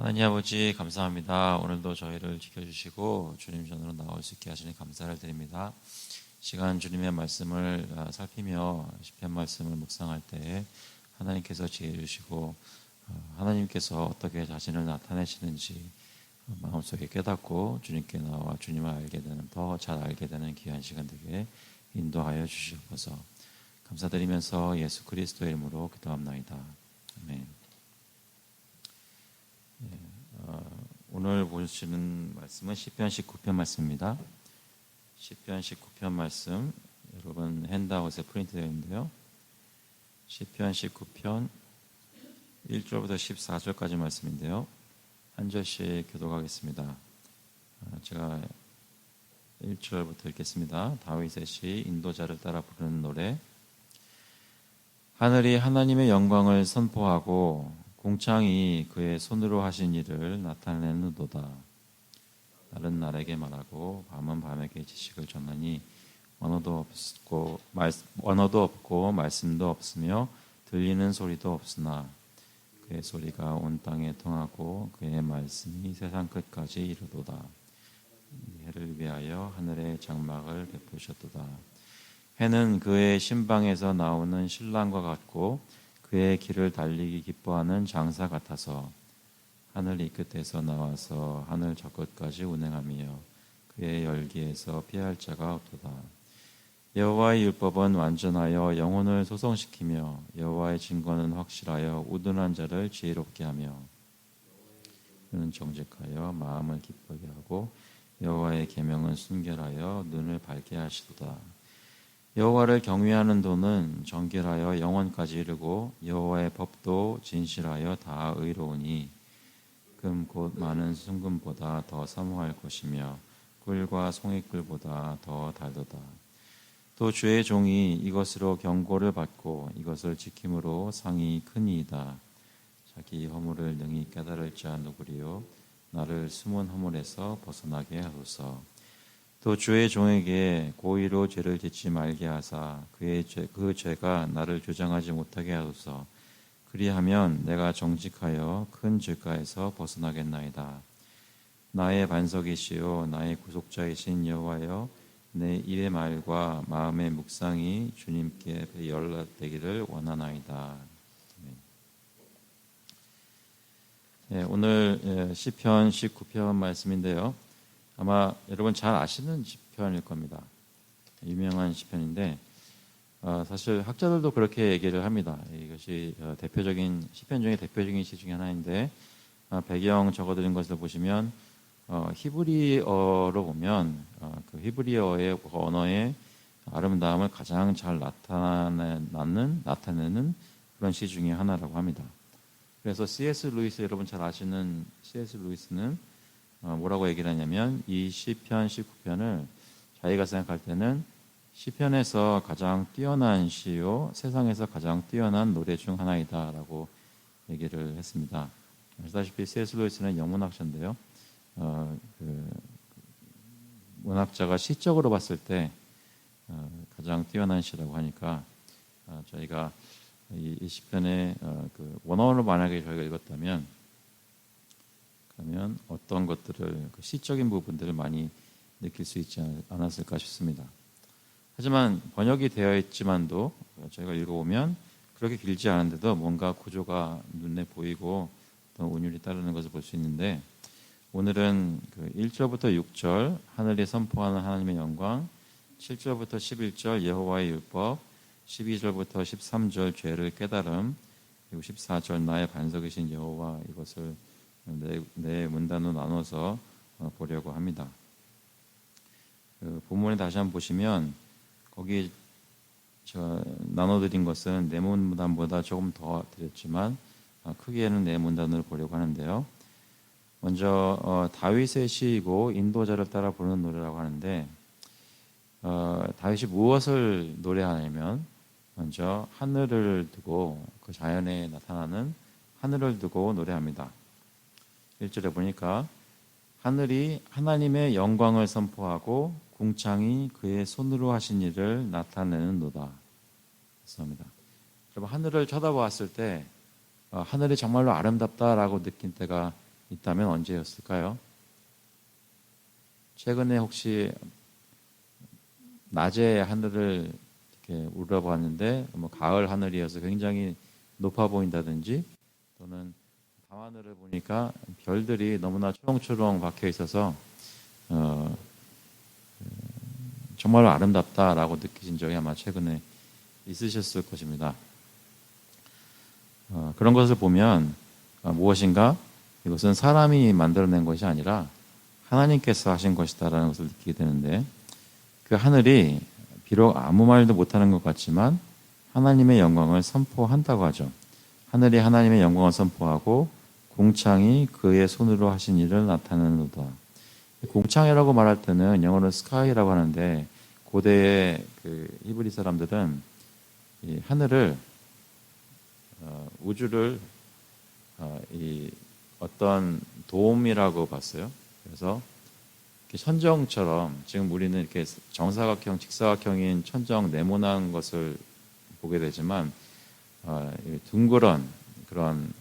하나님 아버지 감사합니다. 오늘도 저희를 지켜주시고 주님 전으로 나올 수 있게 하시니 감사를 드립니다. 시간 주님의 말씀을 살피며 시편 말씀을 묵상할 때 하나님께서 지혜 주시고 하나님께서 어떻게 자신을 나타내시는지 마음속에 깨닫고 주님께 나와 주님을 알게 되는, 더 잘 알게 되는 귀한 시간 되게 인도하여 주시옵소서. 감사드리면서 예수 그리스도의 이름으로 기도합나이다. 아멘. 오늘 보시는 말씀은 시편 19편 말씀입니다. 시편 19편 말씀 여러분 핸드아웃에 프린트되어 있는데요. 시편 19편 1절부터 14절까지 말씀인데요. 한 절씩 교독하겠습니다. 제가 1절부터 읽겠습니다. 다윗의 시 인도자를 따라 부르는 노래. 하늘이 하나님의 영광을 선포하고 궁창이 그의 손으로 하신 일을 나타내는도다. 날은 날에게 말하고 밤은 밤에게 지식을 전하니 언어도 없고 말씀도 없으며 들리는 소리도 없으나 그의 소리가 온 땅에 통하고 그의 말씀이 세상 끝까지 이르도다. 해를 위하여 하늘의 장막을 베푸셨도다. 해는 그의 신방에서 나오는 신랑과 같고 그의 길을 달리기 기뻐하는 장사 같아서 하늘 이 끝에서 나와서 하늘 저 끝까지 운행하며 그의 열기에서 피할 자가 없도다. 여호와의 율법은 완전하여 영혼을 소성시키며 여호와의 증거는 확실하여 우둔한 자를 지혜롭게 하며 그는 정직하여 마음을 기쁘게 하고 여호와의 계명은 순결하여 눈을 밝게 하시도다. 여호와를 경외하는 도는 정결하여 영원까지 이르고 여호와의 법도 진실하여 다 의로우니 금 곧 많은 순금보다 더 사모할 것이며 꿀과 송이꿀보다 더 달도다. 또 주의 종이 이것으로 경고를 받고 이것을 지킴으로 상이 크니이다. 자기 허물을 능히 깨달을 자 누구리요? 나를 숨은 허물에서 벗어나게 하소서. 또 주의 종에게 고의로 죄를 짓지 말게 하사 그 죄가 나를 교정하지 못하게 하소서. 그리하면 내가 정직하여 큰 죄가에서 벗어나겠나이다. 나의 반석이시요 나의 구속자이신 여호와여, 내 입의 말과 마음의 묵상이 주님께 연락되기를 원하나이다. 네, 오늘 시편 19편 말씀인데요. 아마 여러분 잘 아시는 시편일 겁니다. 유명한 시편인데 사실 학자들도 그렇게 얘기를 합니다. 이것이 대표적인 시편 중에 대표적인 시 중에 하나인데 배경 적어드린 것을 보시면 히브리어로 보면 그 히브리어의 언어의 아름다움을 가장 잘 나타내는 그런 시 중에 하나라고 합니다. 그래서 C.S. 루이스, 여러분 잘 아시는 C.S. 루이스는 뭐라고 얘기를 하냐면 이 시편 19편을 자기가 생각할 때는 시편에서 가장 뛰어난 시요 세상에서 가장 뛰어난 노래 중 하나이다 라고 얘기를 했습니다. 아시다시피 C.S. 루이스는 영문학자인데요. 문학자가 시적으로 봤을 때 가장 뛰어난 시라고 하니까 저희가 이 시편의 그 원어로 만약에 저희가 읽었다면 그러면 어떤 것들을 그 시적인 부분들을 많이 느낄 수 있지 않았을까 싶습니다. 하지만 번역이 되어 있지만도 저희가 읽어보면 그렇게 길지 않은데도 뭔가 구조가 눈에 보이고 또 운율이 따르는 것을 볼 수 있는데 오늘은 그 1절부터 6절 하늘이 선포하는 하나님의 영광, 7절부터 11절 여호와의 율법, 12절부터 13절 죄를 깨달음, 그리고 14절 나의 반석이신 여호와, 이것을 네 문단으로 나눠서 보려고 합니다. 그 본문에 다시 한번 보시면 거기 나눠드린 것은 네 문단보다 조금 더 드렸지만 크기에는 네 문단으로 보려고 하는데요. 먼저 다윗의 시이고 인도자를 따라 부르는 노래라고 하는데 다윗이 무엇을 노래하냐면 먼저 하늘을 두고 그 자연에 나타나는 하늘을 두고 노래합니다. 1절에 보니까 하늘이 하나님의 영광을 선포하고 궁창이 그의 손으로 하신 일을 나타내는도다. 그렇습니다. 여러분 하늘을 쳐다보았을 때 하늘이 정말로 아름답다라고 느낀 때가 있다면 언제였을까요? 최근에 혹시 낮에 하늘을 이렇게 우러봤는데 뭐 가을 하늘이어서 굉장히 높아 보인다든지, 또는 밤하늘을 보니까 별들이 너무나 초롱초롱 박혀 있어서 정말로 아름답다라고 느끼신 적이 아마 최근에 있으셨을 것입니다. 그런 것을 보면 무엇인가 이것은 사람이 만들어낸 것이 아니라 하나님께서 하신 것이다라는 것을 느끼게 되는데, 그 하늘이 비록 아무 말도 못하는 것 같지만 하나님의 영광을 선포한다고 하죠. 하늘이 하나님의 영광을 선포하고 궁창이 그의 손으로 하신 일을 나타내는도다. 궁창이라고 말할 때는 영어로 스카이라고 하는데, 고대의 그 히브리 사람들은 이 하늘을 우주를 이 어떤 돔이라고 봤어요. 그래서 천정처럼, 지금 우리는 이렇게 정사각형, 직사각형인 천정 네모난 것을 보게 되지만 둥그런 그런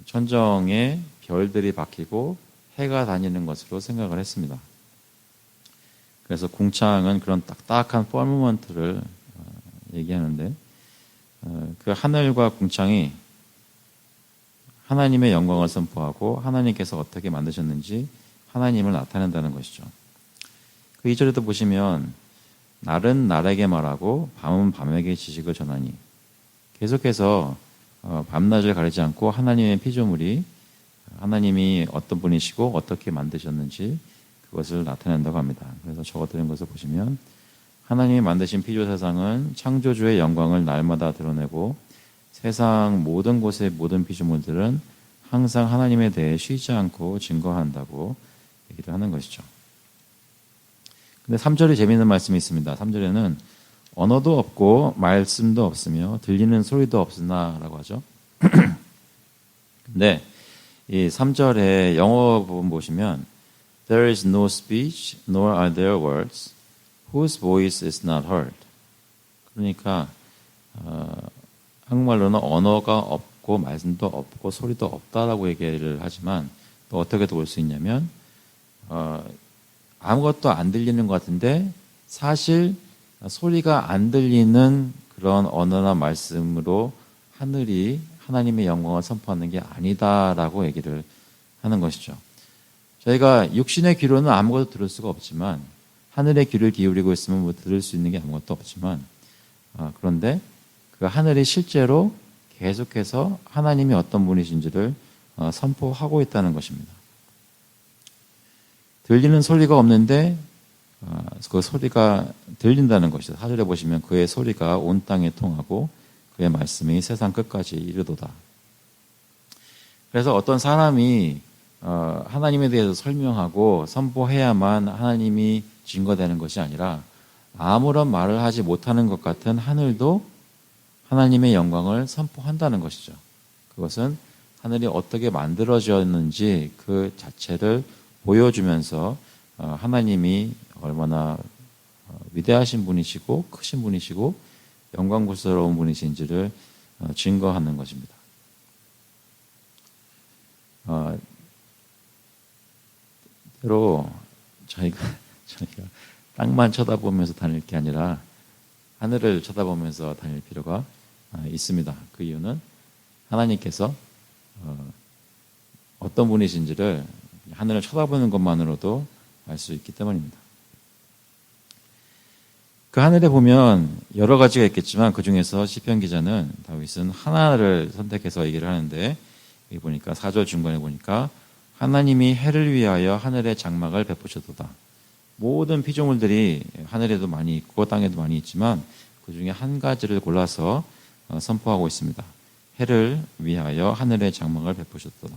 천정에 별들이 박히고 해가 다니는 것으로 생각을 했습니다. 그래서 궁창은 그런 딱딱한 퍼머먼트를 얘기하는데, 그 하늘과 궁창이 하나님의 영광을 선포하고 하나님께서 어떻게 만드셨는지 하나님을 나타낸다는 것이죠. 그 2절에도 보시면 날은 날에게 말하고 밤은 밤에게 지식을 전하니, 계속해서 밤낮을 가리지 않고 하나님의 피조물이 하나님이 어떤 분이시고 어떻게 만드셨는지 그것을 나타낸다고 합니다. 그래서 적어드린 것을 보시면 하나님이 만드신 피조 세상은 창조주의 영광을 날마다 드러내고 세상 모든 곳의 모든 피조물들은 항상 하나님에 대해 쉬지 않고 증거한다고 얘기를 하는 것이죠. 근데 3절에 재미있는 말씀이 있습니다. 3절에는 언어도 없고 말씀도 없으며 들리는 소리도 없으나 라고 하죠. 근데 이 3절에 영어 부분 보시면 There is no speech nor are there words whose voice is not heard. 그러니까 한국말로는 언어가 없고 말씀도 없고 소리도 없다라고 얘기를 하지만, 또 어떻게 볼 수 있냐면 아무것도 안 들리는 것 같은데 사실 소리가 안 들리는 그런 언어나 말씀으로 하늘이 하나님의 영광을 선포하는 게 아니다라고 얘기를 하는 것이죠. 저희가 육신의 귀로는 아무것도 들을 수가 없지만, 하늘의 귀를 기울이고 있으면 뭐 들을 수 있는 게 아무것도 없지만, 그런데 그 하늘이 실제로 계속해서 하나님이 어떤 분이신지를 선포하고 있다는 것입니다. 들리는 소리가 없는데 그 소리가 들린다는 것이죠. 4절에 보시면 그의 소리가 온 땅에 통하고 그의 말씀이 세상 끝까지 이르도다. 그래서 어떤 사람이 하나님에 대해서 설명하고 선포해야만 하나님이 증거되는 것이 아니라, 아무런 말을 하지 못하는 것 같은 하늘도 하나님의 영광을 선포한다는 것이죠. 그것은 하늘이 어떻게 만들어졌는지 그 자체를 보여주면서 하나님이 얼마나 위대하신 분이시고 크신 분이시고 영광스러운 분이신지를 증거하는 것입니다. 때로 저희가 땅만 쳐다보면서 다닐 게 아니라 하늘을 쳐다보면서 다닐 필요가 있습니다. 그 이유는 하나님께서 어떤 분이신지를 하늘을 쳐다보는 것만으로도 알 수 있기 때문입니다. 그 하늘에 보면 여러 가지가 있겠지만 그 중에서 시편 기자는, 다윗은 하나를 선택해서 얘기를 하는데, 여기 보니까 4절 중간에 보니까 하나님이 해를 위하여 하늘의 장막을 베푸셨도다. 모든 피조물들이 하늘에도 많이 있고 땅에도 많이 있지만 그 중에 한 가지를 골라서 선포하고 있습니다. 해를 위하여 하늘의 장막을 베푸셨도다.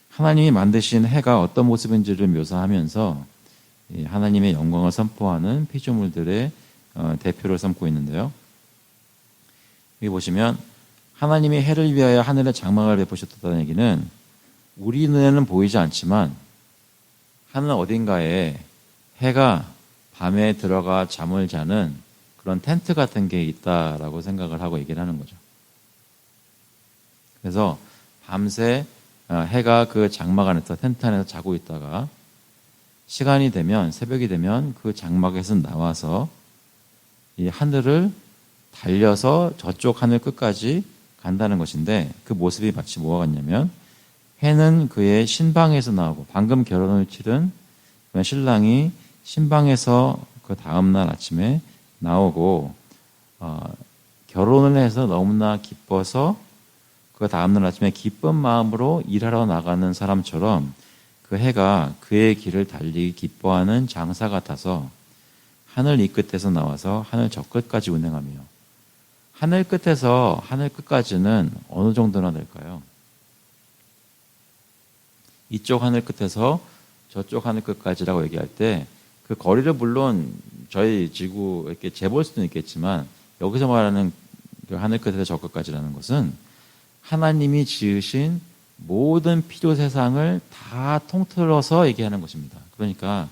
하나님이 만드신 해가 어떤 모습인지를 묘사하면서 하나님의 영광을 선포하는 피조물들의 대표를 삼고 있는데요. 여기 보시면 하나님이 해를 위하여 하늘의 장막을 베푸셨다는 얘기는, 우리 눈에는 보이지 않지만 하늘 어딘가에 해가 밤에 들어가 잠을 자는 그런 텐트 같은 게 있다라고 생각을 하고 얘기를 하는 거죠. 그래서 밤새 해가 그 장막 안에서 텐트 안에서 자고 있다가 시간이 되면 새벽이 되면 그 장막에서 나와서 이 하늘을 달려서 저쪽 하늘 끝까지 간다는 것인데 그 모습이 마치 뭐가 같냐면 해는 그의 신방에서 나오고 방금 결혼을 치른 신랑이 신방에서 그 다음날 아침에 나오고 결혼을 해서 너무나 기뻐서 그 다음날 아침에 기쁜 마음으로 일하러 나가는 사람처럼 그 해가 그의 길을 달리기 기뻐하는 장사 같아서 하늘 이 끝에서 나와서 하늘 저 끝까지 운행하며 하늘 끝에서 하늘 끝까지는 어느 정도나 될까요? 이쪽 하늘 끝에서 저쪽 하늘 끝까지라고 얘기할 때 그 거리를 물론 저희 지구 이렇게 재볼 수는 있겠지만 여기서 말하는 그 하늘 끝에서 저 끝까지라는 것은 하나님이 지으신 모든 피조 세상을 다 통틀어서 얘기하는 것입니다. 그러니까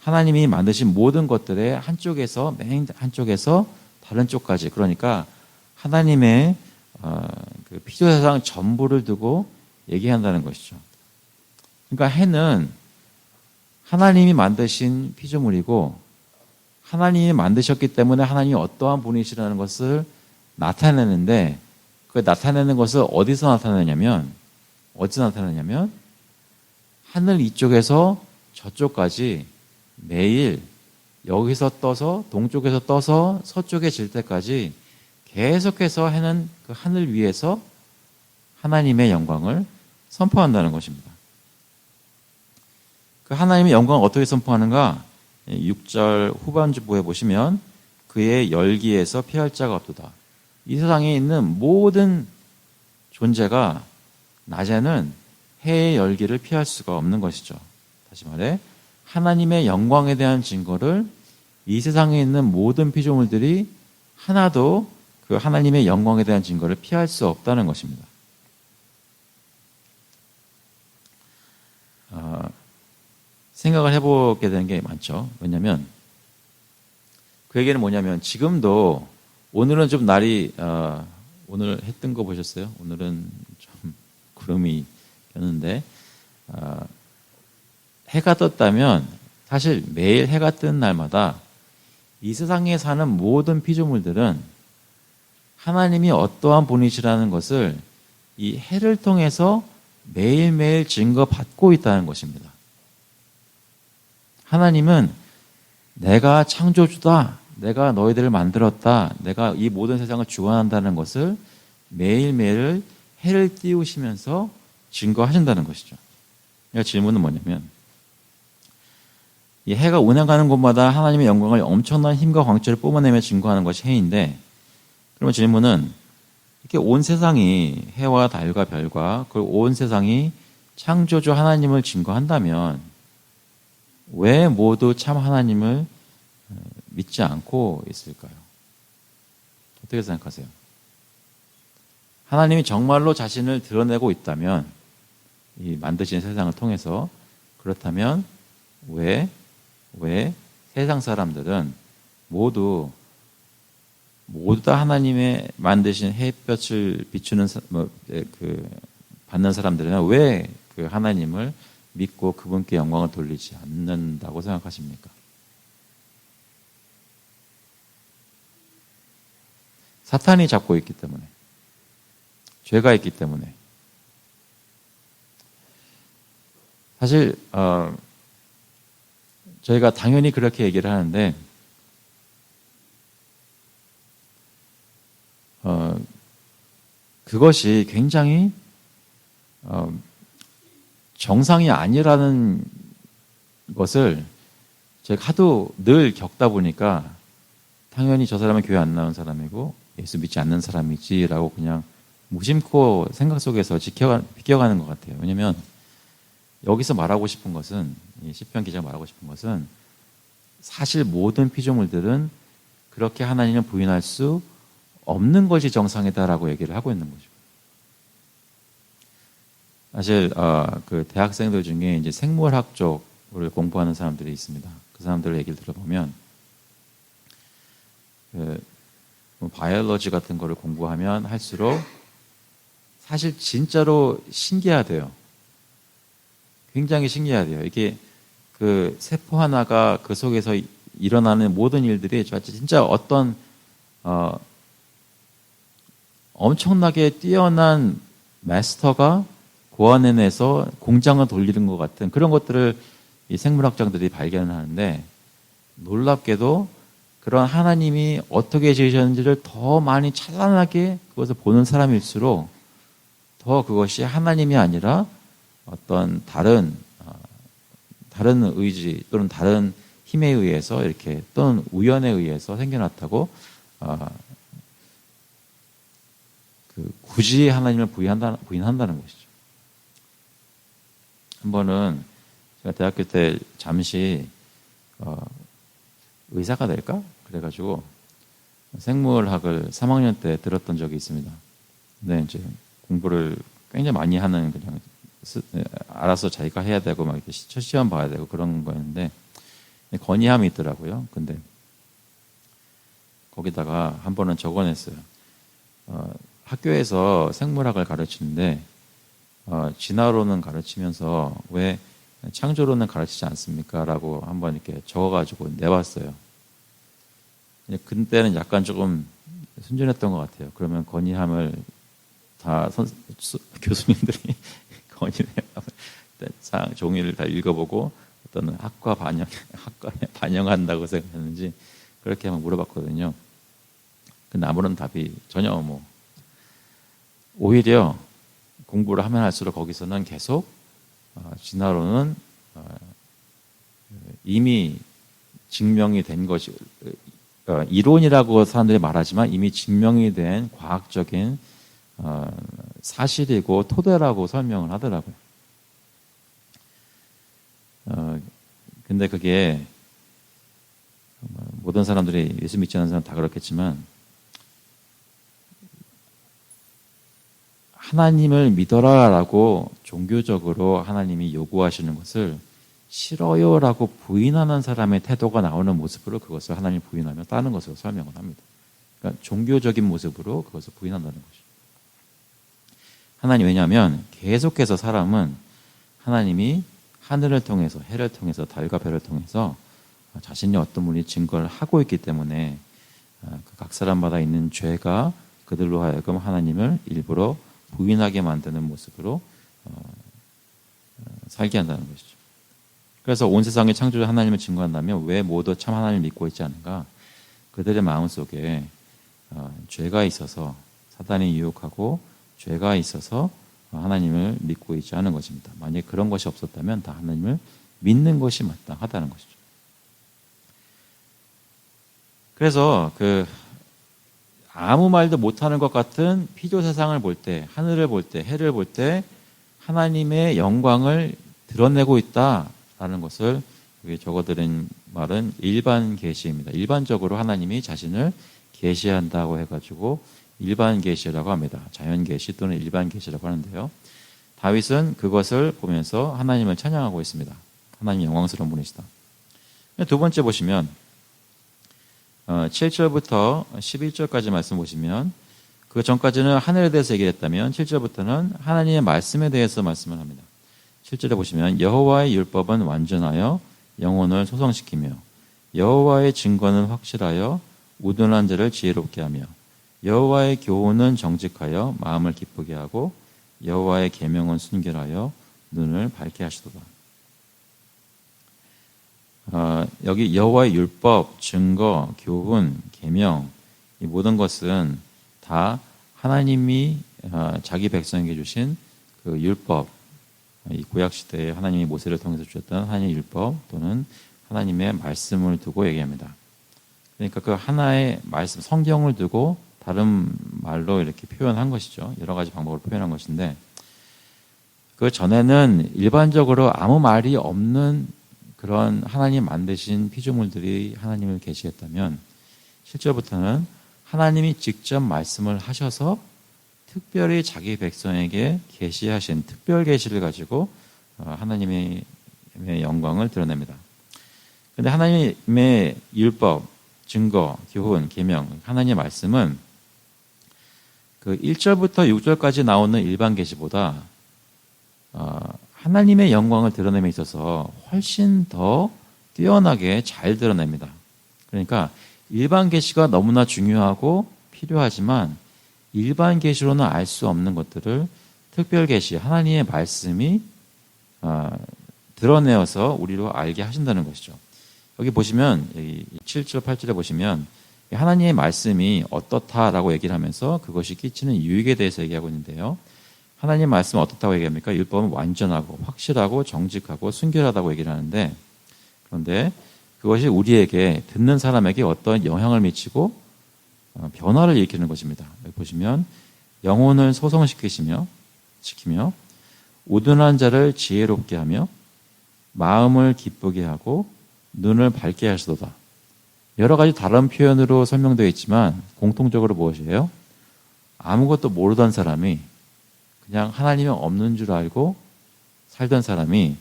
하나님이 만드신 모든 것들의 한쪽에서 맨 한쪽에서 다른 쪽까지 그러니까 하나님의 그 피조 세상 전부를 두고 얘기한다는 것이죠. 그러니까 해는 하나님이 만드신 피조물이고 하나님이 만드셨기 때문에 하나님이 어떠한 분이시라는 것을 나타내는데 그 나타내는 것을 어디서 나타내냐면 하늘 이쪽에서 저쪽까지 매일 여기서 떠서 동쪽에서 떠서 서쪽에 질 때까지 계속해서 해는 그 하늘 위에서 하나님의 영광을 선포한다는 것입니다. 그 하나님의 영광을 어떻게 선포하는가? 6절 후반부에 보시면 그의 열기에서 피할 자가 없도다. 이 세상에 있는 모든 존재가 낮에는 해의 열기를 피할 수가 없는 것이죠. 다시 말해 하나님의 영광에 대한 증거를 이 세상에 있는 모든 피조물들이 하나도 그 하나님의 영광에 대한 증거를 피할 수 없다는 것입니다. 생각을 해보게 되는 게 많죠. 왜냐하면 그 얘기는 뭐냐면 지금도 오늘은 좀 날이 오늘 해 뜬 거 보셨어요? 오늘은 좀 구름이 꼈는데 해가 떴다면 사실 매일 해가 뜨는 날마다 이 세상에 사는 모든 피조물들은 하나님이 어떠한 분이시라는 것을 이 해를 통해서 매일매일 증거받고 있다는 것입니다. 하나님은 내가 창조주다. 내가 너희들을 만들었다. 내가 이 모든 세상을 주관한다는 것을 매일매일 해를 띄우시면서 증거하신다는 것이죠. 그러니까 질문은 뭐냐면 이 해가 운행하는 곳마다 하나님의 영광을 엄청난 힘과 광채를 뿜어내며 증거하는 것이 해인데 그러면 질문은 이렇게 온 세상이 해와 달과 별과 그 온 세상이 창조주 하나님을 증거한다면 왜 모두 참 하나님을 믿지 않고 있을까요? 어떻게 생각하세요? 하나님이 정말로 자신을 드러내고 있다면 이 만드신 세상을 통해서 그렇다면 왜 세상 사람들은 모두 다 하나님의 만드신 햇볕을 비추는 받는 사람들은 왜 그 하나님을 믿고 그분께 영광을 돌리지 않는다고 생각하십니까? 사탄이 잡고 있기 때문에, 죄가 있기 때문에. 사실 저희가 당연히 그렇게 얘기를 하는데 그것이 굉장히 정상이 아니라는 것을 제가 하도 늘 겪다 보니까 당연히 저 사람은 교회 안 나온 사람이고 예수 믿지 않는 사람이지라고 그냥 무심코 생각 속에서 비껴가는 것 같아요. 왜냐하면 여기서 말하고 싶은 것은 시편 기자가 말하고 싶은 것은 사실 모든 피조물들은 그렇게 하나님을 부인할 수 없는 것이 정상이다라고 얘기를 하고 있는 거죠. 사실 그 대학생들 중에 이제 생물학 쪽을 공부하는 사람들이 있습니다. 그 사람들 얘기를 들어보면 바이올로지 같은 거를 공부하면 할수록 사실 진짜로 신기하대요. 굉장히 신기하대요. 이게 그 세포 하나가 그 속에서 일어나는 모든 일들이 진짜 어떤 엄청나게 뛰어난 마스터가 고안해내서 공장을 돌리는 것 같은 그런 것들을 이 생물학자들이 발견하는데, 놀랍게도 그런 하나님이 어떻게 지으셨는지를 더 많이 찬란하게 그것을 보는 사람일수록 더 그것이 하나님이 아니라 어떤 다른 의지 또는 다른 힘에 의해서 이렇게 또는 우연에 의해서 생겨났다고 굳이 하나님을 부인한다는 것이죠. 한 번은 제가 대학교 때 잠시 의사가 될까? 그래가지고 생물학을 3학년 때 들었던 적이 있습니다. 근데 이제 공부를 굉장히 많이 하는, 그냥 알아서 자기가 해야 되고 막 이렇게 첫 시험 봐야 되고 그런 거였는데 건의함이 있더라고요. 근데 거기다가 한 번은 적어냈어요. 학교에서 생물학을 가르치는데 진화론은 가르치면서 왜 창조론은 가르치지 않습니까? 라고 한번 이렇게 적어가지고 내봤어요. 그때는 약간 조금 순진했던 것 같아요. 그러면 건의함을 다 교수님들이 건의함을 종이를 다 읽어보고 어떤 학과에 반영한다고 생각했는지 그렇게 한번 물어봤거든요. 근데 아무런 답이 전혀 오히려 공부를 하면 할수록 거기서는 계속 진화론은 이미 증명이 된 것이, 이론이라고 사람들이 말하지만 이미 증명이 된 과학적인 사실이고 토대라고 설명을 하더라고요. 근데 그게 모든 사람들이, 예수 믿지 않는 사람 다 그렇겠지만, 하나님을 믿어라라고 종교적으로 하나님이 요구하시는 것을 싫어요라고 부인하는 사람의 태도가 나오는 모습으로 그것을 하나님 부인하며 다른 것으로 설명을 합니다. 그러니까 종교적인 모습으로 그것을 부인한다는 것이죠. 하나님, 왜냐하면 계속해서 사람은 하나님이 하늘을 통해서, 해를 통해서, 달과 별을 통해서 자신이 어떤 분이 증거를 하고 있기 때문에 각 사람마다 있는 죄가 그들로 하여금 하나님을 일부러 부인하게 만드는 모습으로 살게 한다는 것이죠. 그래서 온 세상의 창조주 하나님을 증거한다면 왜 모두 참 하나님을 믿고 있지 않은가? 그들의 마음속에 죄가 있어서 사단이 유혹하고 죄가 있어서 하나님을 믿고 있지 않은 것입니다. 만약 그런 것이 없었다면 다 하나님을 믿는 것이 마땅하다는 것이죠. 그래서 아무 말도 못하는 것 같은 피조 세상을 볼 때, 하늘을 볼 때, 해를 볼 때 하나님의 영광을 드러내고 있다라는 것을 여기 적어드린 말은 일반 계시입니다. 일반적으로 하나님이 자신을 계시한다고 해가지고 일반 계시라고 합니다. 자연 계시 또는 일반 계시라고 하는데요. 다윗은 그것을 보면서 하나님을 찬양하고 있습니다. 하나님 영광스러운 분이시다. 두 번째 보시면 7절부터 11절까지 말씀 보시면, 그 전까지는 하늘에 대해서 얘기를 했다면 7절부터는 하나님의 말씀에 대해서 말씀을 합니다. 7절에 보시면 여호와의 율법은 완전하여 영혼을 소성시키며 여호와의 증거는 확실하여 우둔한 자를 지혜롭게 하며 여호와의 교훈은 정직하여 마음을 기쁘게 하고 여호와의 계명은 순결하여 눈을 밝게 하시도다. 여기 여호와의 율법, 증거, 교훈, 계명, 이 모든 것은 다 하나님이 자기 백성에게 주신 그 율법, 이 구약 시대에 하나님이 모세를 통해서 주셨던 하나님의 율법 또는 하나님의 말씀을 두고 얘기합니다. 그러니까 그 하나의 말씀, 성경을 두고 다른 말로 이렇게 표현한 것이죠. 여러 가지 방법으로 표현한 것인데, 그 전에는 일반적으로 아무 말이 없는 그런 하나님 만드신 피조물들이 하나님을 계시했다면, 실제부터는 하나님이 직접 말씀을 하셔서 특별히 자기 백성에게 계시하신 특별 계시를 가지고 하나님의 영광을 드러냅니다. 그런데 하나님의 율법, 증거, 교훈, 계명, 하나님의 말씀은 그 1절부터 6절까지 나오는 일반 계시보다 하나님의 영광을 드러냄에 있어서 훨씬 더 뛰어나게 잘 드러냅니다. 그러니까 일반 계시가 너무나 중요하고 필요하지만 일반 계시로는 알 수 없는 것들을 특별 계시, 하나님의 말씀이 드러내어서 우리로 알게 하신다는 것이죠. 여기 보시면 7절, 8절에 보시면 하나님의 말씀이 어떻다라고 얘기를 하면서 그것이 끼치는 유익에 대해서 얘기하고 있는데요. 하나님의 말씀은 어떻다고 얘기합니까? 율법은 완전하고 확실하고 정직하고 순결하다고 얘기를 하는데, 그런데 그것이 우리에게 듣는 사람에게 어떤 영향을 미치고 변화를 일으키는 것입니다. 여기 보시면 영혼을 소성시키며 우둔한 자를 지혜롭게 하며 마음을 기쁘게 하고 눈을 밝게 하시도다. 여러 가지 다른 표현으로 설명되어 있지만 공통적으로 무엇이에요? 아무것도 모르던 사람이 그냥 하나님이 없는 줄 알고 살던 사람이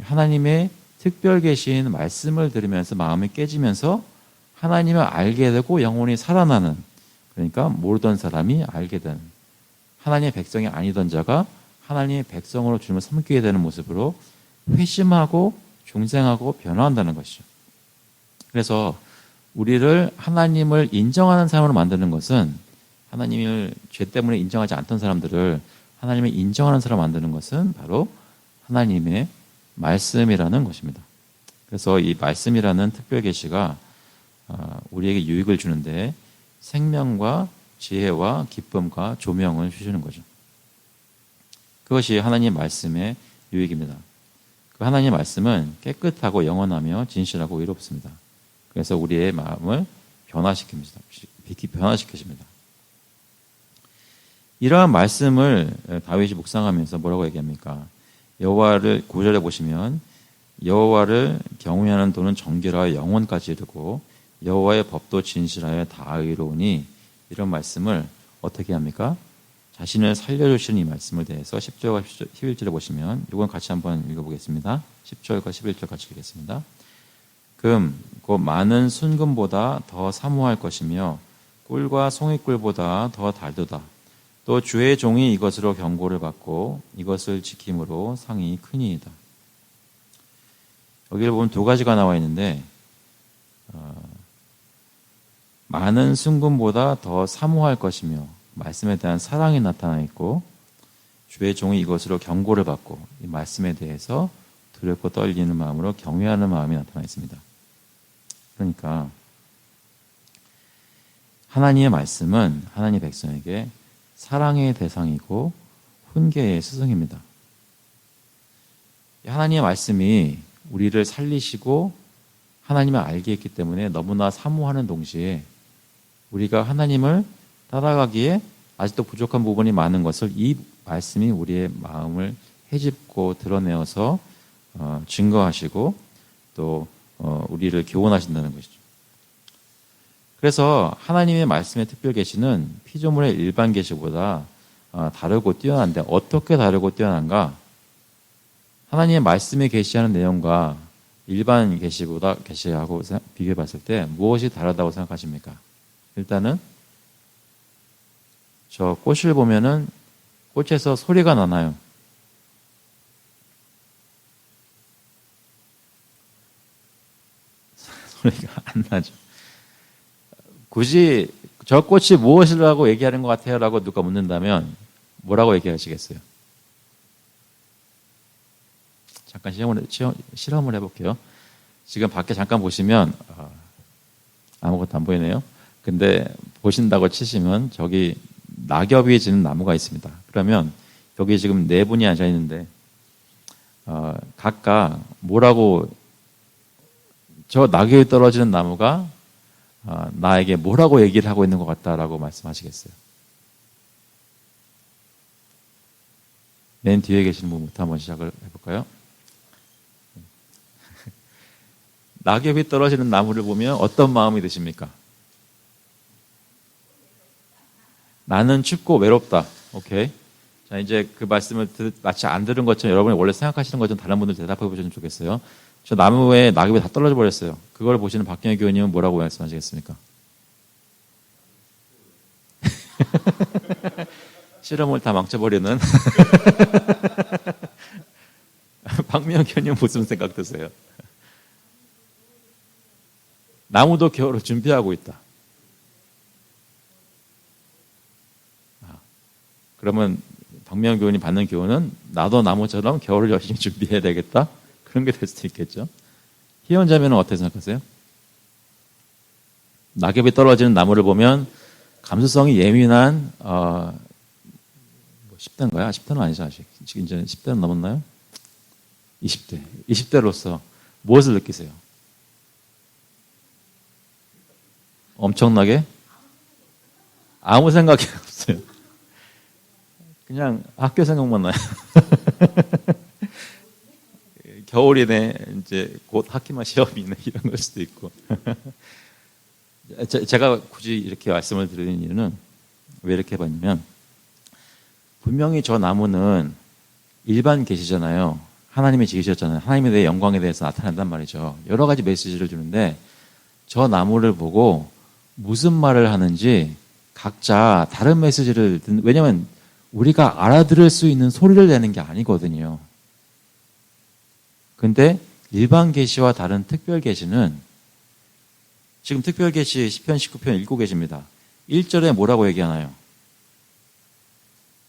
하나님의 특별 계신 말씀을 들으면서 마음이 깨지면서 하나님을 알게 되고 영혼이 살아나는, 그러니까 모르던 사람이 알게 되는, 하나님의 백성이 아니던 자가 하나님의 백성으로 주님을 섬기게 되는 모습으로 회심하고 중생하고 변화한다는 것이죠. 그래서 우리를 하나님을 인정하는 사람으로 만드는 것은, 하나님을 죄 때문에 인정하지 않던 사람들을 하나님을 인정하는 사람으로 만드는 것은 바로 하나님의 말씀이라는 것입니다. 그래서 이 말씀이라는 특별 계시가 우리에게 유익을 주는데 생명과 지혜와 기쁨과 조명을 주시는 거죠. 그것이 하나님의 말씀의 유익입니다. 그 하나님의 말씀은 깨끗하고 영원하며 진실하고 의롭습니다. 그래서 우리의 마음을 변화시킵니다. 이러한 말씀을 다윗이 묵상하면서 뭐라고 얘기합니까? 여호와를 9절에 보시면 여호와를 경외하는 도는 정결하여 영혼까지 이르고 여호와의 법도 진실하여 다 의로우니, 이런 말씀을 어떻게 합니까? 자신을 살려주시는 이 말씀을 대해서 10절과 11절에 보시면, 이건 같이 한번 읽어보겠습니다. 10절과 11절 같이 읽겠습니다. 금, 곧 많은 순금보다 더 사모할 것이며 꿀과 송이꿀보다 더 달도다. 또 주의 종이 이것으로 경고를 받고 이것을 지킴으로 상이 크니이다. 여기를 보면 두 가지가 나와 있는데, 많은 순금보다 더 사모할 것이며, 말씀에 대한 사랑이 나타나 있고, 주의 종이 이것으로 경고를 받고, 이 말씀에 대해서 두렵고 떨리는 마음으로 경외하는 마음이 나타나 있습니다. 그러니까 하나님의 말씀은 하나님의 백성에게 사랑의 대상이고 훈계의 스승입니다. 하나님의 말씀이 우리를 살리시고 하나님을 알게 했기 때문에 너무나 사모하는 동시에 우리가 하나님을 따라가기에 아직도 부족한 부분이 많은 것을 이 말씀이 우리의 마음을 헤집고 드러내어서 증거하시고 또 우리를 교훈하신다는 것이죠. 그래서 하나님의 말씀의 특별 계시는 피조물의 일반 계시보다 다르고 뛰어난데, 어떻게 다르고 뛰어난가? 하나님의 말씀에 계시하는 내용과 일반 계시보다 계시하고 비교해 봤을 때 무엇이 다르다고 생각하십니까? 일단은 저 꽃을 보면은 꽃에서 소리가 나나요? 소리가 안 나죠. 굳이 저 꽃이 무엇이라고 얘기하는 것 같아요? 라고 누가 묻는다면 뭐라고 얘기하시겠어요? 잠깐 실험을 해볼게요. 지금 밖에 잠깐 보시면 아무것도 안 보이네요. 근데 보신다고 치시면 저기 낙엽이 지는 나무가 있습니다. 그러면 여기 지금 네 분이 앉아 있는데 각각 뭐라고, 저 낙엽이 떨어지는 나무가 나에게 뭐라고 얘기를 하고 있는 것 같다라고 말씀하시겠어요? 맨 뒤에 계시는 분부터 한번 시작을 해볼까요? 낙엽이 떨어지는 나무를 보면 어떤 마음이 드십니까? 나는 춥고 외롭다. 오케이. 자, 이제 그 말씀을 마치 안 들은 것처럼 여러분이 원래 생각하시는 것처럼 다른 분들 대답해 보시면 좋겠어요. 저 나무에 낙엽이 다 떨어져 버렸어요. 그걸 보시는 박경희 교수님은 뭐라고 말씀하시겠습니까? 실험을 다 망쳐버리는 박미영 교님 무슨 생각 드세요? 나무도 겨울을 준비하고 있다. 그러면 박미영 교훈이 받는 교훈은 나도 나무처럼 겨울을 열심히 준비해야 되겠다? 그런 게 될 수도 있겠죠. 희원자매는 어떻게 생각하세요? 낙엽이 떨어지는 나무를 보면 감수성이 예민한 10대인가요? 10대는 아니죠 아직. 지금 이제 10대는 넘었나요? 20대로서 무엇을 느끼세요? 엄청나게 아무 생각이 없어요. 그냥 학교 생각만 나요. 겨울이네, 이제 곧 학기말 시험이네, 이런 걸 수도 있고. 제가 굳이 이렇게 말씀을 드리는 이유는 왜 이렇게 봤냐면, 분명히 저 나무는 일반 계시잖아요. 하나님이 지으셨잖아요. 하나님에 대해 영광에 대해서 나타낸단 말이죠. 여러 가지 메시지를 주는데, 저 나무를 보고 무슨 말을 하는지 각자 다른 메시지를 왜냐면 우리가 알아들을 수 있는 소리를 내는 게 아니거든요. 근데 일반 계시와 다른 특별 계시는 지금 특별 계시 10편 19편 읽고 계십니다. 1절에 뭐라고 얘기하나요?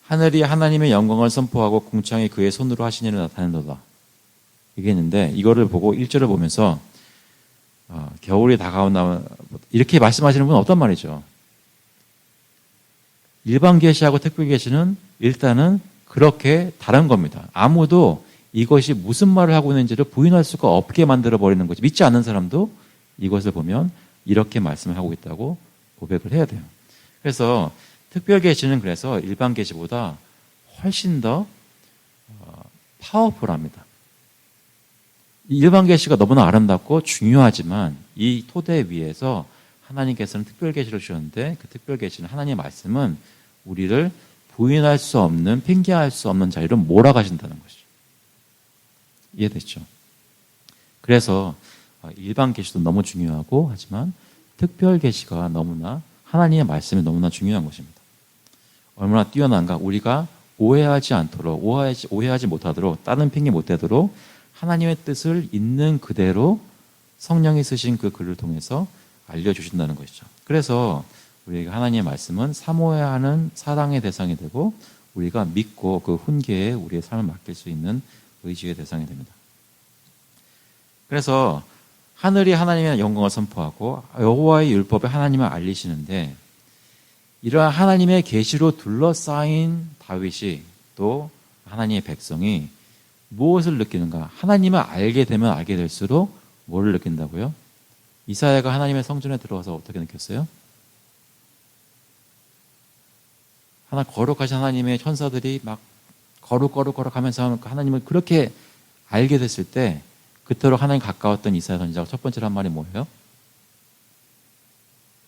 하늘이 하나님의 영광을 선포하고 궁창이 그의 손으로 하신 일을 나타낸도다. 얘기했는데 이거를 보고 1절을 보면서 겨울이 다가온다 이렇게 말씀하시는 분은 어떤 말이죠? 일반 계시하고 특별 계시는 일단은 그렇게 다른 겁니다. 아무도 이것이 무슨 말을 하고 있는지를 부인할 수가 없게 만들어 버리는 거죠. 믿지 않는 사람도 이것을 보면 이렇게 말씀을 하고 있다고 고백을 해야 돼요. 그래서 특별 계시는 그래서 일반 계시보다 훨씬 더 파워풀합니다. 일반 계시가 너무나 아름답고 중요하지만 이 토대 위에서 하나님께서는 특별 계시를 주셨는데 그 특별 계시는 하나님의 말씀은 우리를 부인할 수 없는 핑계할 수 없는 자리로 몰아가신다는 것이죠. 이해됐죠? 그래서 일반 계시도 너무 중요하고 하지만 특별 계시가 너무나 하나님의 말씀이 너무나 중요한 것입니다. 얼마나 뛰어난가? 우리가 오해하지 않도록 오해하지 못하도록 다른 핑계 못 대도록 하나님의 뜻을 있는 그대로 성령이 쓰신 그 글을 통해서 알려주신다는 것이죠. 그래서 우리가 하나님의 말씀은 사모해야 하는 사랑의 대상이 되고 우리가 믿고 그 훈계에 우리의 삶을 맡길 수 있는 의지의 대상이 됩니다. 그래서 하늘이 하나님의 영광을 선포하고 여호와의 율법에 하나님을 알리시는데 이러한 하나님의 계시로 둘러싸인 다윗이 또 하나님의 백성이 무엇을 느끼는가? 하나님을 알게 되면 알게 될수록 뭐를 느낀다고요? 이사야가 하나님의 성전에 들어와서 어떻게 느꼈어요? 거룩하신 하나님의 천사들이 막 거룩 하면서 하나님을 그렇게 알게 됐을 때 그토록 하나님 가까웠던 이사야 선지자가 첫 번째로 한 말이 뭐예요?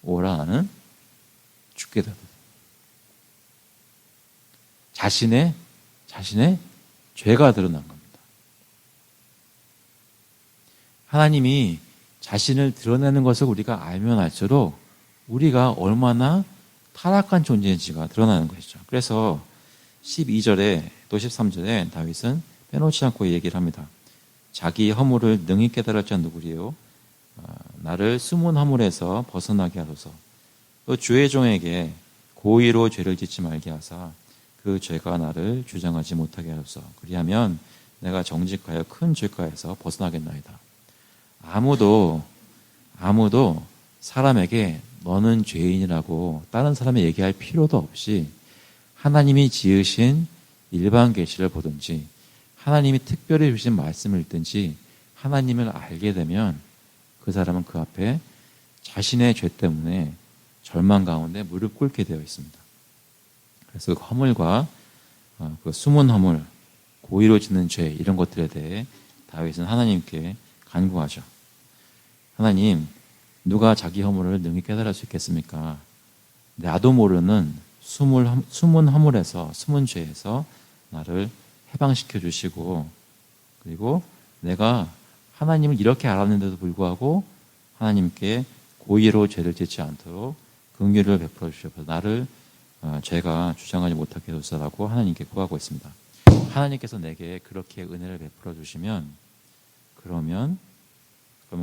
오라 나는 죽게 되다. 자신의 죄가 드러난 겁니다. 하나님이 자신을 드러내는 것을 우리가 알면 알수록 우리가 얼마나 타락한 존재인지가 드러나는 것이죠. 그래서 12절에 또 13절에 다윗은 빼놓지 않고 얘기를 합니다. 자기 허물을 능히 깨달을 자 누구리요? 나를 숨은 허물에서 벗어나게 하소서. 또 주의 종에게 고의로 죄를 짓지 말게 하사 그 죄가 나를 주장하지 못하게 하소서. 그리하면 내가 정직하여 큰 죄가에서 벗어나겠나이다. 아무도 사람에게 너는 죄인이라고 다른 사람이 얘기할 필요도 없이 하나님이 지으신 일반 계시를 보든지 하나님이 특별히 주신 말씀을 읽든지 하나님을 알게 되면 그 사람은 그 앞에 자신의 죄 때문에 절망 가운데 무릎 꿇게 되어 있습니다. 그래서 그 허물과 그 숨은 허물, 고의로 짓는 죄 이런 것들에 대해 다윗은 하나님께 간구하죠. 하나님, 누가 자기 허물을 능히 깨달을 수 있겠습니까? 나도 모르는 숨은 허물에서, 숨은 죄에서 나를 해방시켜 주시고, 그리고 내가 하나님을 이렇게 알았는데도 불구하고 하나님께 고의로 죄를 짓지 않도록 긍휼을 베풀어 주셔서 나를 죄가 주장하지 못하게 해주소서라고 하나님께 구하고 있습니다. 하나님께서 내게 그렇게 은혜를 베풀어 주시면 그러면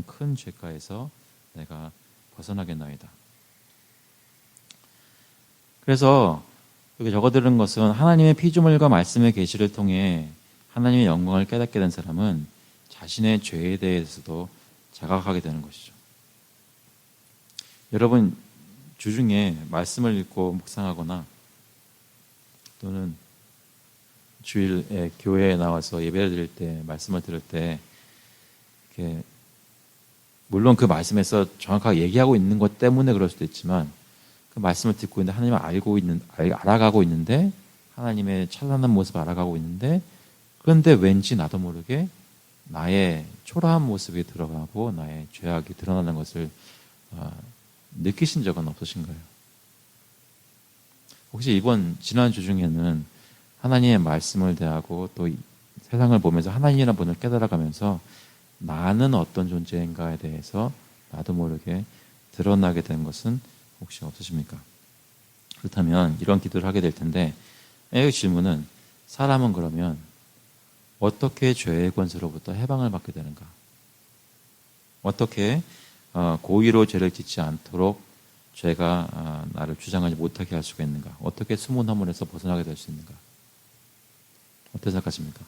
큰 죄가에서 내가 벗어나겠나이다. 그래서 여기 적어드린 것은 하나님의 피조물과 말씀의 계시를 통해 하나님의 영광을 깨닫게 된 사람은 자신의 죄에 대해서도 자각하게 되는 것이죠. 여러분 주중에 말씀을 읽고 묵상하거나 또는 주일에 교회에 나와서 예배를 드릴 때 말씀을 들을 때 이렇게 물론 그 말씀에서 정확하게 얘기하고 있는 것 때문에 그럴 수도 있지만 그 말씀을 듣고 있는데 하나님을 알아가고 있는데 하나님의 찬란한 모습을 알아가고 있는데 그런데 왠지 나도 모르게 나의 초라한 모습이 들어가고 나의 죄악이 드러나는 것을 느끼신 적은 없으신가요? 혹시 지난 주 중에는 하나님의 말씀을 대하고 또 세상을 보면서 하나님이라는 분을 깨달아가면서 나는 어떤 존재인가에 대해서 나도 모르게 드러나게 된 것은 혹시 없으십니까? 그렇다면 이런 기도를 하게 될 텐데 이 질문은 사람은 그러면 어떻게 죄의 권세로부터 해방을 받게 되는가? 어떻게 고의로 죄를 짓지 않도록 죄가 나를 주장하지 못하게 할 수가 있는가? 어떻게 숨은 허물에서 벗어나게 될 수 있는가? 어떻게 생각하십니까?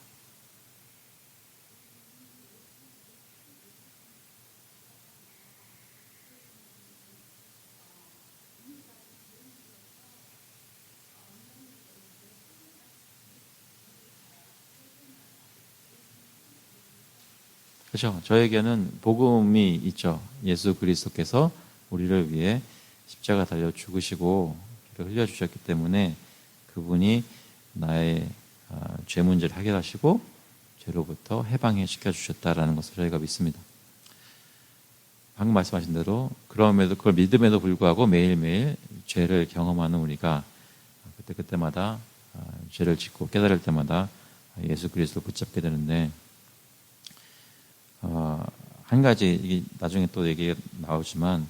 그렇죠. 저에게는 복음이 있죠. 예수 그리스도께서 우리를 위해 십자가 달려 죽으시고 피를 흘려 주셨기 때문에 그분이 나의 죄 문제를 해결하시고 죄로부터 해방해 시켜 주셨다라는 것을 저희가 믿습니다. 방금 말씀하신 대로 그럼에도 그걸 믿음에도 불구하고 매일매일 죄를 경험하는 우리가 그때마다 죄를 짓고 깨달을 때마다 예수 그리스도를 붙잡게 되는데 한 가지 이게 나중에 또 얘기가 나오지만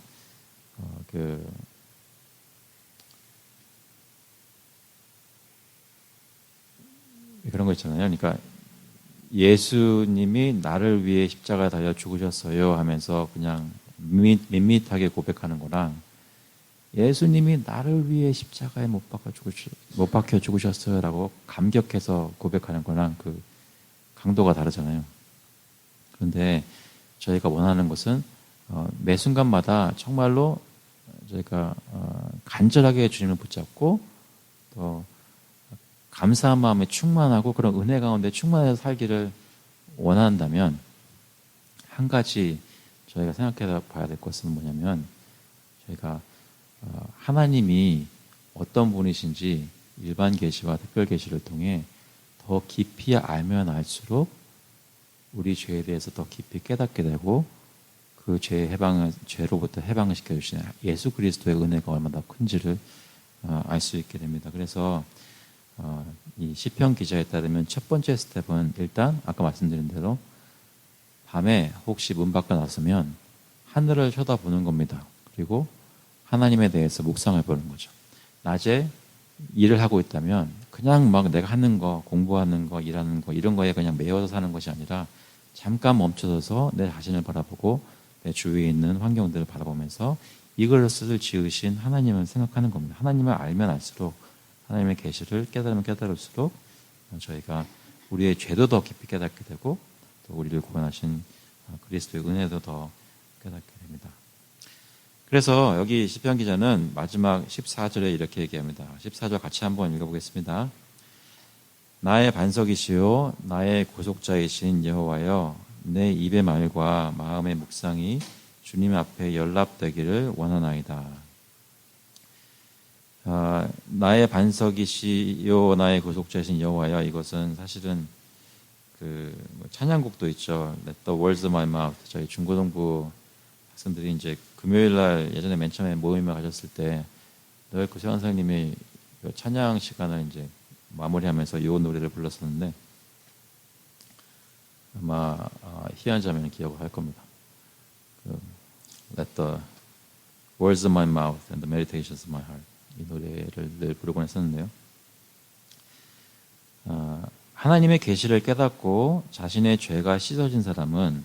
그런 거 있잖아요. 그러니까 예수님이 나를 위해 십자가에 달려 죽으셨어요 하면서 그냥 밋밋하게 고백하는 거랑 예수님이 나를 위해 십자가에 못 박혀 죽으셨어요라고 감격해서 고백하는 거랑 그 강도가 다르잖아요. 그런데 저희가 원하는 것은 매 순간마다 정말로 저희가 간절하게 주님을 붙잡고 또 감사한 마음에 충만하고 그런 은혜 가운데 충만해서 살기를 원한다면 한 가지 저희가 생각해 봐야 될 것은 뭐냐면 저희가 하나님이 어떤 분이신지 일반 계시와 특별 계시를 통해 더 깊이 알면 알수록 우리 죄에 대해서 더 깊이 깨닫게 되고 그 죄로부터 해방을 시켜주시는 예수 그리스도의 은혜가 얼마나 큰지를 알 수 있게 됩니다. 그래서 이 시편 기자에 따르면 첫 번째 스텝은 일단 아까 말씀드린 대로 밤에 혹시 문 밖에 나서면 하늘을 쳐다보는 겁니다. 그리고 하나님에 대해서 묵상을 보는 거죠. 낮에 일을 하고 있다면 그냥 막 내가 하는 거, 공부하는 거, 일하는 거 이런 거에 그냥 매여서 사는 것이 아니라 잠깐 멈춰서서 내 자신을 바라보고 내 주위에 있는 환경들을 바라보면서 이것을 지으신 하나님을 생각하는 겁니다. 하나님을 알면 알수록 하나님의 계시를 깨달으면 깨달을수록 저희가 우리의 죄도 더 깊이 깨닫게 되고 또 우리를 구원하신 그리스도의 은혜도 더 깨닫게 됩니다. 그래서 여기 시편 기자는 마지막 14절에 이렇게 얘기합니다. 14절 같이 한번 읽어보겠습니다. 나의 반석이시요 나의 구속자이신 여호와여 내 입의 말과 마음의 묵상이 주님 앞에 연락되기를 원하나이다. 나의 반석이시요 나의 구속자이신 여호와여 이것은 사실은 그 찬양곡도 있죠. Let the words of my mouth. 저희 중고등부 학생들이 이제 금요일 날 예전에 맨 처음에 모임을 가졌을 때 늘 그 선생님이 찬양 시간을 이제 마무리하면서 이 노래를 불렀었는데 아마 희한자매는 기억을 할 겁니다. Let the words of my mouth and the meditations of my heart. 이 노래를 늘 부르곤 했었는데요. 하나님의 계시를 깨닫고 자신의 죄가 씻어진 사람은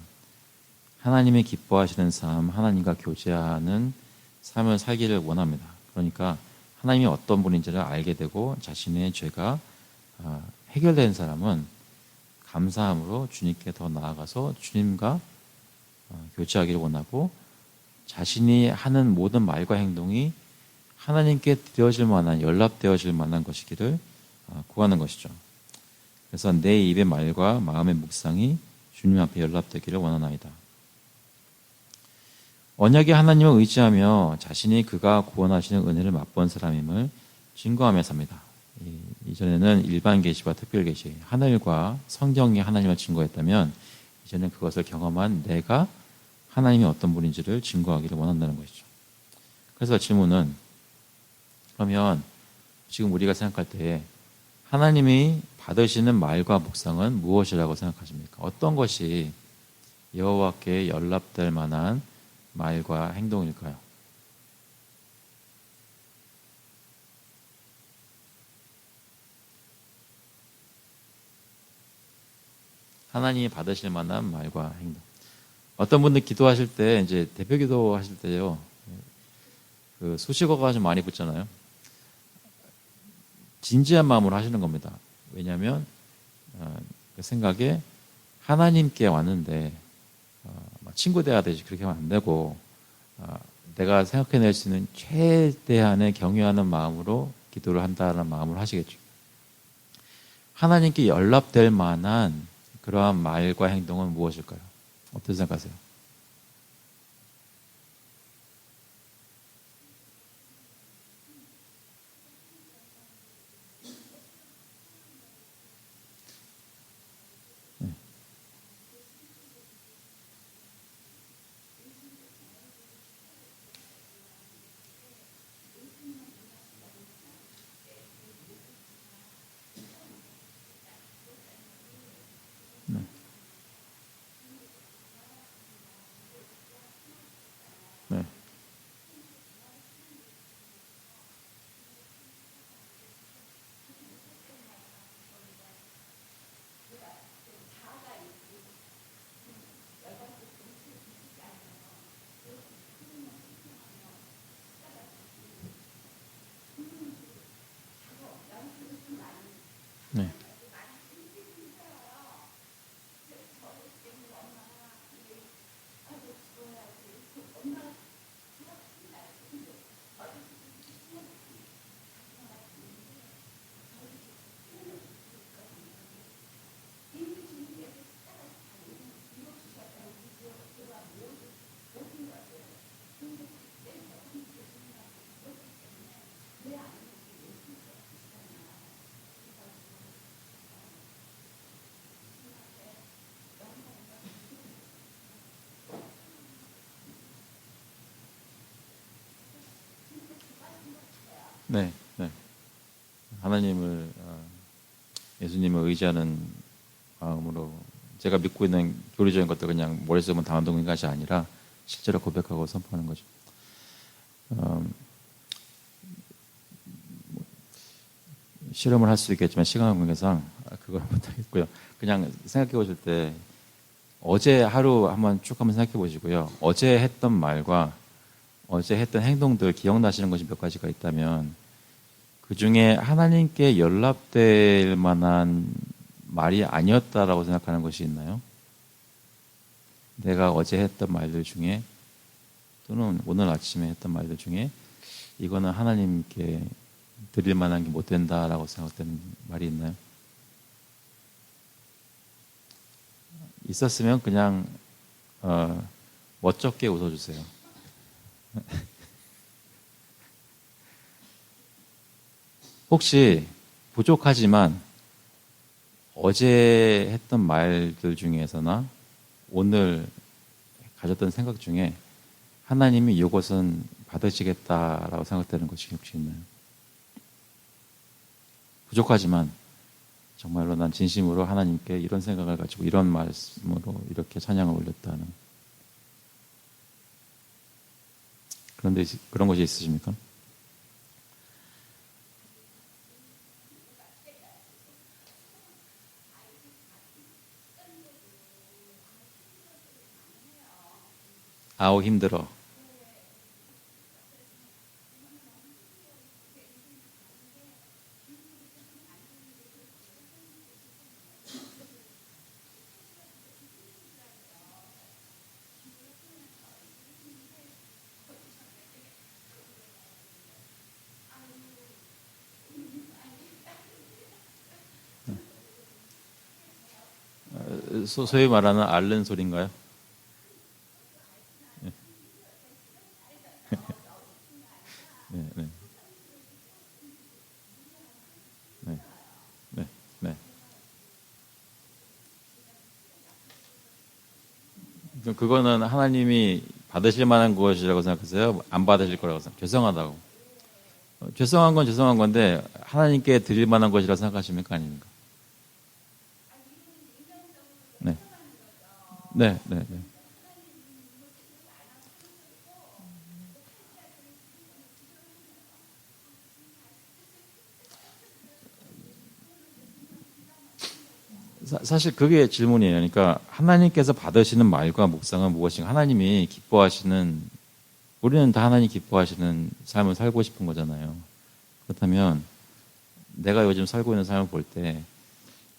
하나님의 기뻐하시는 삶, 하나님과 교제하는 삶을 살기를 원합니다. 그러니까 하나님이 어떤 분인지를 알게 되고 자신의 죄가 해결된 사람은 감사함으로 주님께 더 나아가서 주님과 교제하기를 원하고, 자신이 하는 모든 말과 행동이 하나님께 드려질 만한, 연락되어질 만한 것이기를 구하는 것이죠. 그래서 내 입의 말과 마음의 묵상이 주님 앞에 연락되기를 원하나이다. 언약의 하나님을 의지하며 자신이 그가 구원하시는 은혜를 맛본 사람임을 증거하며 삽니다. 이전에는 일반 계시와 특별 계시, 하늘과 성경이 하나님을 증거했다면 이제는 그것을 경험한 내가 하나님이 어떤 분인지를 증거하기를 원한다는 것이죠. 그래서 질문은, 그러면 지금 우리가 생각할 때 하나님이 받으시는 말과 묵상은 무엇이라고 생각하십니까? 어떤 것이 여호와께 연락될 만한 말과 행동일까요? 하나님이 받으실 만한 말과 행동. 어떤 분들 기도하실 때, 이제 대표 기도 하실 때요, 그 수식어가 좀 많이 붙잖아요. 진지한 마음으로 하시는 겁니다. 왜냐하면 그 생각에 하나님께 왔는데 친구 대화 되지 그렇게 하면 안 되고, 내가 생각해낼 수 있는 최대한의 경외하는 마음으로 기도를 한다는 마음으로 하시겠죠. 하나님께 연락될 만한 그러한 말과 행동은 무엇일까요? 어떻게 생각하세요? 네. 네. 네. 네. 네. 하나님을, 예수님을 의지하는 마음으로 제가 믿고 있는 교리적인 것들 그냥 머릿속으로 담아두는 것이 아니라 실제로 고백하고 선포하는 거죠. 실험을 할 수 있겠지만 시간 관계상 그걸 못하겠고요. 그냥 생각해 보실 때 어제 하루 한번 쭉 한번 생각해 보시고요. 어제 했던 말과 어제 했던 행동들 기억나시는 것이 몇 가지가 있다면 그 중에 하나님께 연락될 만한 말이 아니었다라고 생각하는 것이 있나요? 내가 어제 했던 말들 중에 또는 오늘 아침에 했던 말들 중에 이거는 하나님께 드릴 만한 게 못 된다라고 생각되는 말이 있나요? 있었으면 그냥 멋쩍게 웃어주세요. 혹시 부족하지만 어제 했던 말들 중에서나 오늘 가졌던 생각 중에 하나님이 이것은 받으시겠다라고 생각되는 것이 혹시 있나요? 부족하지만 정말로 난 진심으로 하나님께 이런 생각을 가지고 이런 말씀으로 이렇게 찬양을 올렸다는 그런 것이 있으십니까? 아우 힘들어. 소위 말하는 앓는 소리인가요? 네, 네, 네, 네, 네. 그거는 하나님이 받으실 만한 것이라고 생각하세요? 안 받으실 거라고 생각하세요? 죄송하다고. 죄송한 건 죄송한 건데 하나님께 드릴 만한 것이라고 생각하십니까? 아닙니까? 네, 네, 네, 네. 사실 그게 질문이에요. 그러니까 하나님께서 받으시는 말과 묵상은 무엇인가? 하나님이 기뻐하시는, 우리는 다 하나님 기뻐하시는 삶을 살고 싶은 거잖아요. 그렇다면 내가 요즘 살고 있는 삶을 볼 때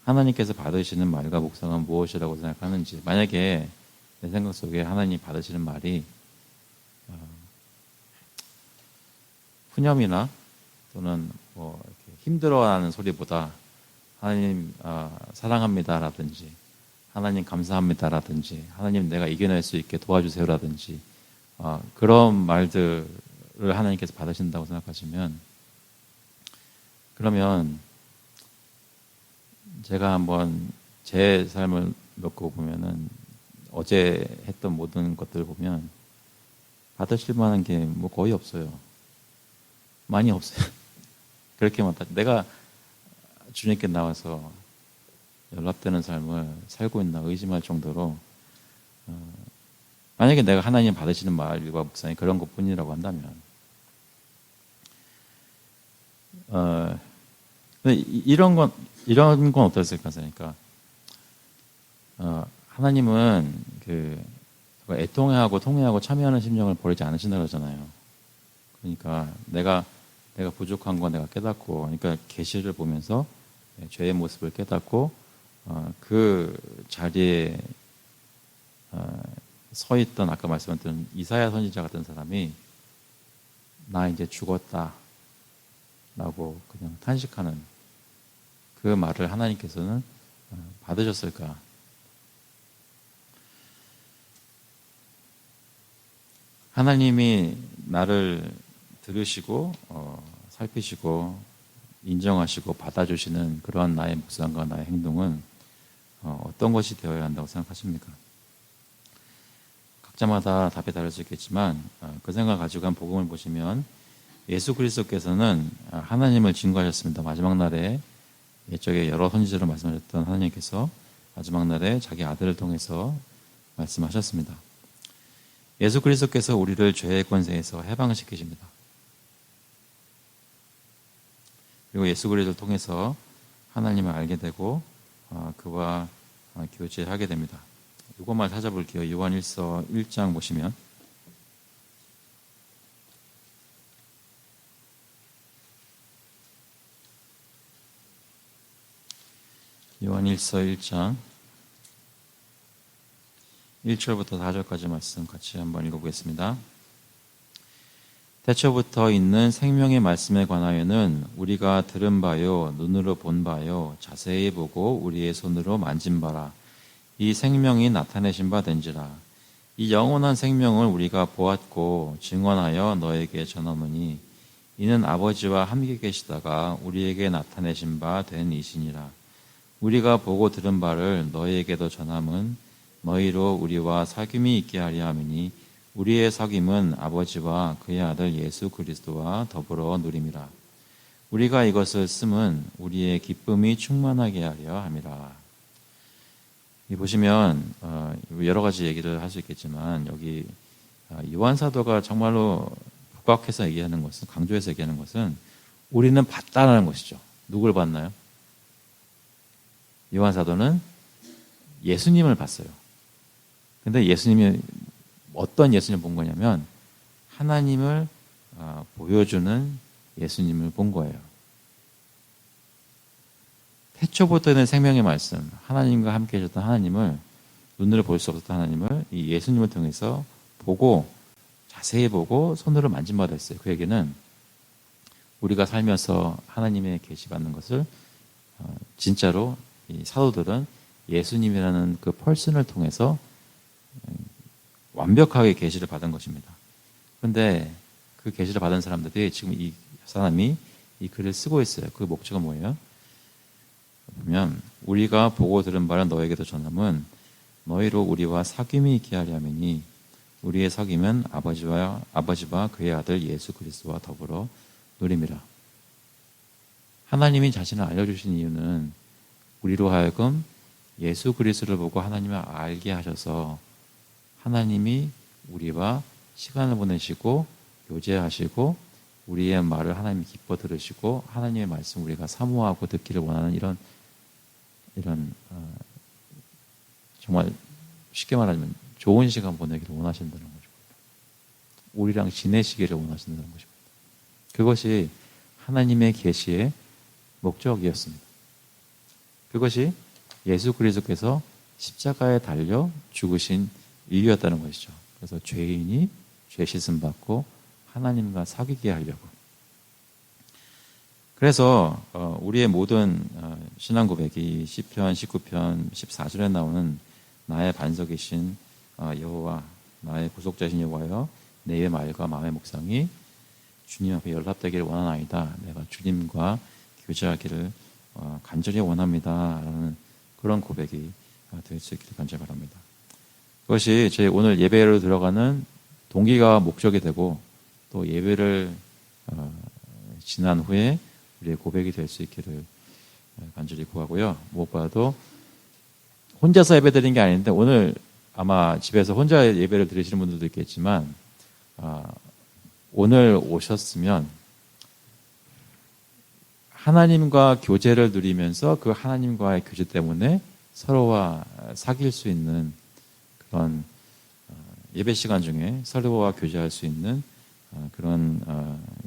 하나님께서 받으시는 말과 묵상은 무엇이라고 생각하는지, 만약에 내 생각 속에 하나님 받으시는 말이 푸념이나 또는 뭐 이렇게 힘들어하는 소리보다 하나님 사랑합니다라든지 하나님 감사합니다라든지 하나님 내가 이겨낼 수 있게 도와주세요라든지 그런 말들을 하나님께서 받으신다고 생각하시면, 그러면 제가 한번 제 삶을 놓고 보면은 어제 했던 모든 것들을 보면 받으실 만한 게 뭐 거의 없어요. 많이 없어요. 그렇게만 내가 주님께 나와서 연락되는 삶을 살고 있나 의심할 정도로, 만약에 내가 하나님 받으시는 말과 묵상이 그런 것뿐이라고 한다면, 근데 이런 건 어떻습니까? 그러니까 하나님은 그 애통해하고 통회하고 참여하는 심령을 버리지 않으신다 그러잖아요. 그러니까 내가 부족한 거 내가 깨닫고, 그러니까 계시를 보면서 죄의 모습을 깨닫고 그 자리에 서 있던, 아까 말씀드린 이사야 선지자 같은 사람이 나 이제 죽었다 라고 그냥 탄식하는 그 말을 하나님께서는 받으셨을까? 하나님이 나를 들으시고 살피시고 인정하시고 받아주시는 그러한 나의 묵상과 나의 행동은 어떤 것이 되어야 한다고 생각하십니까? 각자마다 답이 다를 수 있겠지만 그 생각 가지고 한 복음을 보시면 예수 그리스도께서는 하나님을 증거하셨습니다. 마지막 날에 옛적에 여러 선지자로 말씀하셨던 하나님께서 마지막 날에 자기 아들을 통해서 말씀하셨습니다. 예수 그리스도께서 우리를 죄의 권세에서 해방시키십니다. 그리고 예수 그리스도를 통해서 하나님을 알게 되고 그와 교제하게 됩니다. 이것만 찾아볼게요. 요한일서 1장 보시면 요한일서 1장 1절부터 4절까지 말씀 같이 한번 읽어보겠습니다. 태초부터 있는 생명의 말씀에 관하여는 우리가 들은 바요 눈으로 본 바요 자세히 보고 우리의 손으로 만진 바라. 이 생명이 나타내신 바 된지라. 이 영원한 생명을 우리가 보았고 증언하여 너에게 전하노니 이는 아버지와 함께 계시다가 우리에게 나타내신 바 된 이시니라. 우리가 보고 들은 바를 너희에게도 전함은 너희로 우리와 사귐이 있게 하려 함이니 우리의 사귐은 아버지와 그의 아들 예수 그리스도와 더불어 누림이라. 우리가 이것을 쓰면 우리의 기쁨이 충만하게 하려 함이라. 이 보시면 여러 가지 얘기를 할 수 있겠지만 여기 요한 사도가 정말로 부각해서 얘기하는 것은, 강조해서 얘기하는 것은 우리는 봤다라는 것이죠. 누굴 봤나요? 요한 사도는 예수님을 봤어요. 근데 예수님이 어떤 예수님을 본 거냐면 하나님을 보여주는 예수님을 본 거예요. 태초부터는 생명의 말씀, 하나님과 함께 계셨던 하나님을, 눈으로 볼 수 없었던 하나님을 이 예수님을 통해서 보고, 자세히 보고 손으로 만진 바가 됐어요. 그 얘기는 우리가 살면서 하나님의 계시받는 것을 진짜로 이 사도들은 예수님이라는 그 펄슨을 통해서 완벽하게 계시를 받은 것입니다. 그런데 그 계시를 받은 사람들이 지금 이 사람이 이 글을 쓰고 있어요. 그 목적은 뭐예요? 보면 우리가 보고 들은 바를 너에게도 전함은 너희로 우리와 사귐이 있게 하려 함이니 우리의 사귐은 아버지와 그의 아들 예수 그리스도와 더불어 누림이라. 하나님이 자신을 알려주신 이유는 우리로 하여금 예수 그리스도를 보고 하나님을 알게 하셔서 하나님이 우리와 시간을 보내시고 교제하시고 우리의 말을 하나님이 기뻐 들으시고 하나님의 말씀 우리가 사모하고 듣기를 원하는 이런 정말 쉽게 말하면 좋은 시간 보내기를 원하신다는 거죠. 우리랑 지내시기를 원하신다는 것입니다. 그것이 하나님의 계시의 목적이었습니다. 그것이 예수 그리스도께서 십자가에 달려 죽으신 이유였다는 것이죠. 그래서 죄인이 죄 씻음 받고 하나님과 사귀게 하려고. 그래서 우리의 모든 신앙 고백이 시편 19편 14절에 나오는 나의 반석이신 여호와, 나의 구속자신 여호와여, 내 말과 마음의 묵상이 주님 앞에 연락되기를 원하나이다. 내가 주님과 교제하기를 간절히 원합니다. 라는 그런 고백이 될 수 있기를 간절히 바랍니다. 그것이 저희 오늘 예배로 들어가는 동기가 목적이 되고 또 예배를 지난 후에 우리의 고백이 될 수 있기를 간절히 구하고요. 무엇보다도 혼자서 예배 드리는 게 아닌데 오늘 아마 집에서 혼자 예배를 드리시는 분들도 있겠지만 오늘 오셨으면 하나님과 교제를 누리면서 그 하나님과의 교제 때문에 서로와 사귈 수 있는 그런 예배 시간 중에 서로와 교제할 수 있는 그런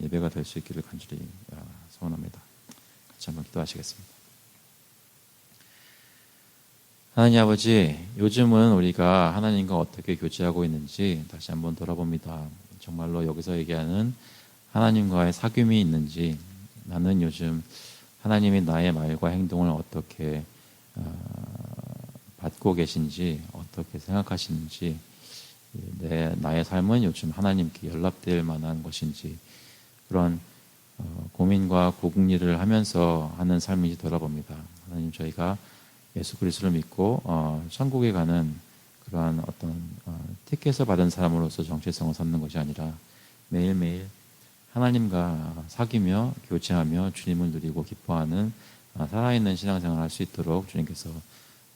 예배가 될 수 있기를 간절히 소원합니다. 같이 한번 기도하시겠습니다. 하나님 아버지, 요즘은 우리가 하나님과 어떻게 교제하고 있는지 다시 한번 돌아봅니다. 정말로 여기서 얘기하는 하나님과의 사귐이 있는지, 나는 요즘 하나님이 나의 말과 행동을 어떻게 받고 계신지, 어떻게 생각하시는지, 나의 삶은 요즘 하나님께 연락될 만한 것인지, 그런 고민과 고국리를 하면서 하는 삶인지 돌아봅니다. 하나님, 저희가 예수 그리스도를 믿고 천국에 가는 그러한 어떤 티켓을 받은 사람으로서 정체성을 삼는 것이 아니라 매일매일 하나님과 사귀며 교제하며 주님을 누리고 기뻐하는 살아있는 신앙생활을 할 수 있도록 주님께서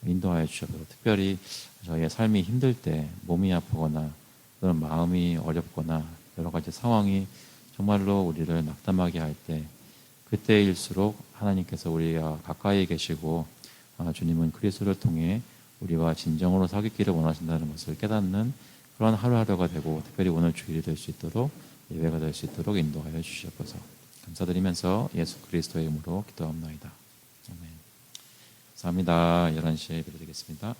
인도하여 주셔서, 특별히 저희의 삶이 힘들 때, 몸이 아프거나 또는 마음이 어렵거나 여러 가지 상황이 정말로 우리를 낙담하게 할 때, 그때일수록 하나님께서 우리와 가까이 계시고 주님은 그리스도를 통해 우리와 진정으로 사귀기를 원하신다는 것을 깨닫는 그런 하루하루가 되고, 특별히 오늘 주일이 될 수 있도록, 예배가 될 수 있도록 인도하여 주시옵소서. 감사드리면서 예수 그리스도의 이름으로 기도합나이다. 아멘. 감사합니다. 11시에 예배드리겠습니다.